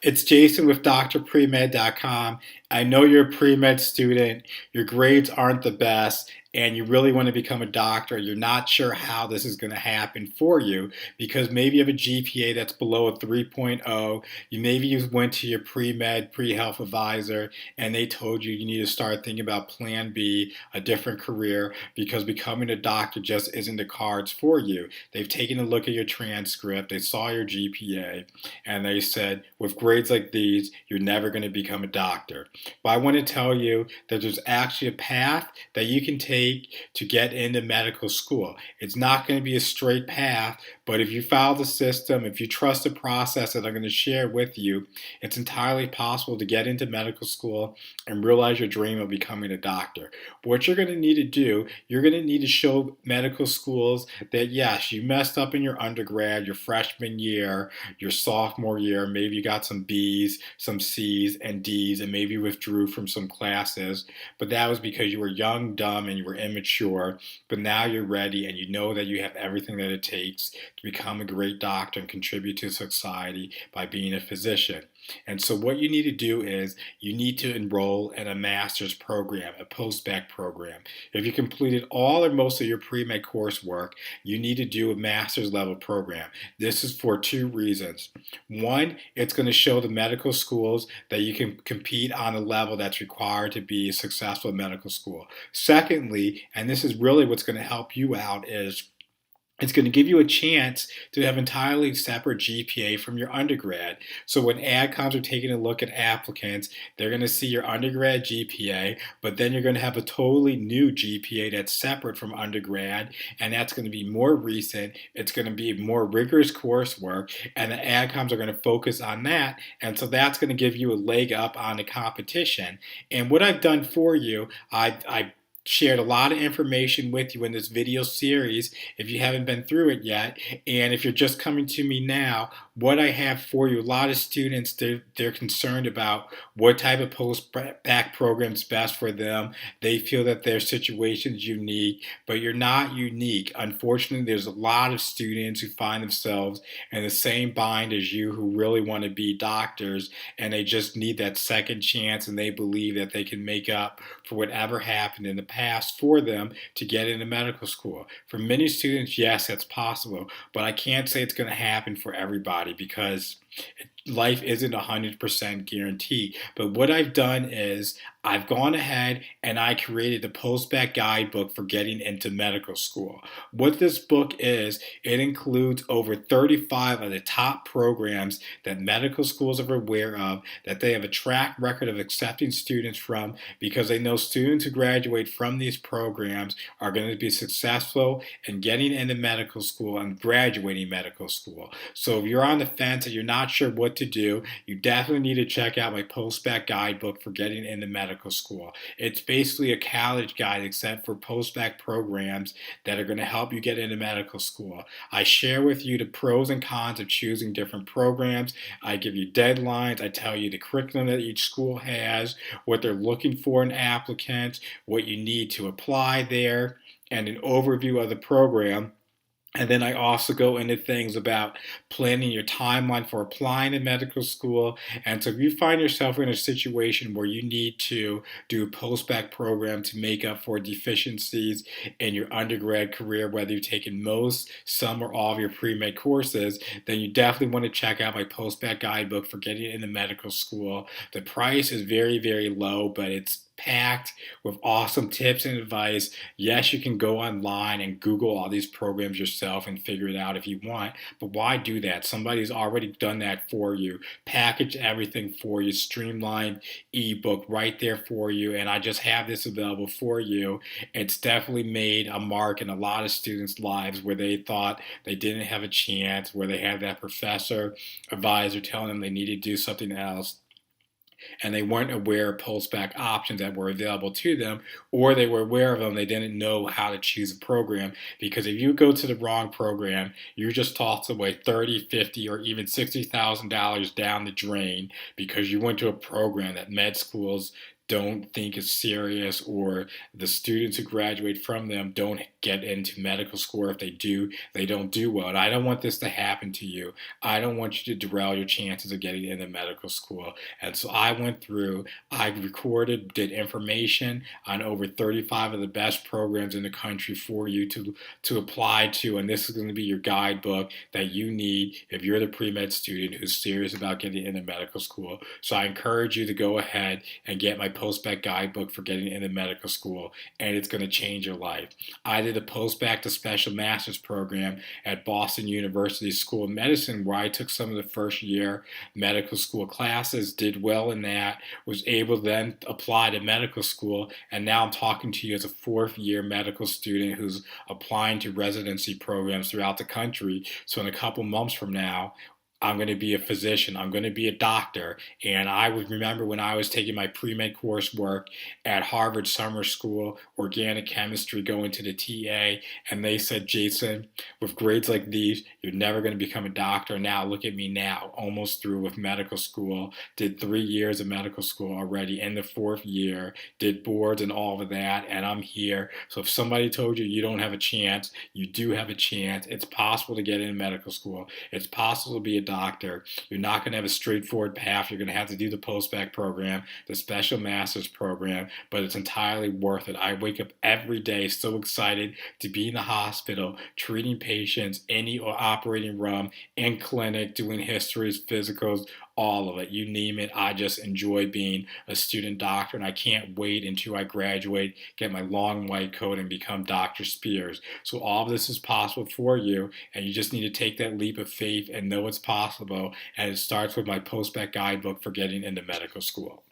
It's Jason with drpremed.com. I know you're a pre-med student, your grades aren't the best, and you really want to become a doctor. You're not sure how this is going to happen for you because maybe you have a GPA that's below a 3.0. Maybe you went to your pre-med, pre-health advisor, and they told you need to start thinking about plan B, a different career, because becoming a doctor just isn't the cards for you. They've taken a look at your transcript, they saw your GPA, and they said, with grades like these, you're never going to become a doctor. But I want to tell you that there's actually a path that you can take to get into medical school. It's not going to be a straight path, but if you follow the system, if you trust the process that I'm going to share with you, it's entirely possible to get into medical school and realize your dream of becoming a doctor. But what you're going to need to do, you're going to need to show medical schools that yes, you messed up in your undergrad, your freshman year, your sophomore year, maybe you got some B's, some C's, and D's, and maybe withdrew from some classes, but that was because you were young, dumb, and you were immature, but now you're ready and you know that you have everything that it takes to become a great doctor and contribute to society by being a physician. And so what you need to do is you need to enroll in a master's program, a post bac program. If you completed all or most of your pre-med coursework, you need to do a master's level program. This is for two reasons. One, it's going to show the medical schools that you can compete on a level that's required to be successful in medical school. Secondly, and this is really what's going to help you out, is it's going to give you a chance to have entirely separate GPA from your undergrad. So when AdComs are taking a look at applicants, they're going to see your undergrad GPA, but then you're going to have a totally new GPA that's separate from undergrad, and that's going to be more recent. It's going to be more rigorous coursework, and the AdComs are going to focus on that, and so that's going to give you a leg up on the competition. And what I've done for you, I shared a lot of information with you in this video series if you haven't been through it yet. And if you're just coming to me now, what I have for you, a lot of students, they're concerned about what type of post-bac program is best for them. They feel that their situation is unique, but you're not unique. Unfortunately, there's a lot of students who find themselves in the same bind as you who really want to be doctors, and they just need that second chance, and they believe that they can make up for whatever happened in the past for them to get into medical school. For many students, yes, that's possible, but I can't say it's going to happen for everybody because life isn't 100% guaranteed. But what I've done is I've gone ahead and I created the Post Bac Guidebook for getting into medical school. What this book is, it includes over 35 of the top programs that medical schools are aware of, that they have a track record of accepting students from, because they know students who graduate from these programs are going to be successful in getting into medical school and graduating medical school. So if you're on the fence and you're not sure what to do, you definitely need to check out my Post Bac Guidebook for getting into medical school. It's basically a college guide except for post bac programs that are going to help you get into medical school. I share with you the pros and cons of choosing different programs. I give you deadlines. I tell you the curriculum that each school has, what they're looking for in applicants, what you need to apply there, and an overview of the program. And then I also go into things about planning your timeline for applying to medical school. And so if you find yourself in a situation where you need to do a post-bac program to make up for deficiencies in your undergrad career, whether you've taken most, some, or all of your pre-med courses, then you definitely want to check out my post-bac guidebook for getting into medical school. The price is very, very low, but it's packed with awesome tips and advice. Yes, you can go online and Google all these programs yourself and figure it out if you want, but why do that? Somebody's already done that for you, package everything for you, streamlined ebook right there for you, and I just have this available for you. It's definitely made a mark in a lot of students' lives where they thought they didn't have a chance, where they had that professor, advisor telling them they needed to do something else, and they weren't aware of post-bac options that were available to them, or they were aware of them, they didn't know how to choose a program. Because if you go to the wrong program, you're just tossed away $30, $50, or even $60,000 down the drain because you went to a program that med schools don't think it's serious, or the students who graduate from them don't get into medical school. If they do, they don't do well. And I don't want this to happen to you. I don't want you to derail your chances of getting into medical school. And so I went through, I recorded, did information on over 35 of the best programs in the country for you to apply to. And this is going to be your guidebook that you need if you're the pre-med student who's serious about getting into medical school. So I encourage you to go ahead and get my Post Bac Guidebook for getting into medical school, and it's going to change your life. I did a Post Bac to Special Master's program at Boston University School of Medicine, where I took some of the first year medical school classes, did well in that, was able to then apply to medical school, and now I'm talking to you as a fourth year medical student who's applying to residency programs throughout the country. So in a couple months from now, I'm going to be a physician. I'm going to be a doctor. And I would remember when I was taking my pre-med coursework at Harvard Summer School, organic chemistry, going to the TA, and they said, Jason, with grades like these, you're never going to become a doctor. Now look at me now, almost through with medical school, did 3 years of medical school already in the fourth year, did boards and all of that, and I'm here. So if somebody told you you don't have a chance, you do have a chance. It's possible to get into medical school. It's possible to be a doctor. You're not going to have a straightforward path. You're going to have to do the post-bac program, the special master's program, but it's entirely worth it. I wake up every day so excited to be in the hospital, treating patients, in the operating room, in clinic, doing histories, physicals, all of it. You name it. I just enjoy being a student doctor, and I can't wait until I graduate, get my long white coat, and become Dr. Spears. So all of this is possible for you, and you just need to take that leap of faith and know it's possible. And it starts with my Post-Bac Guidebook for getting into medical school.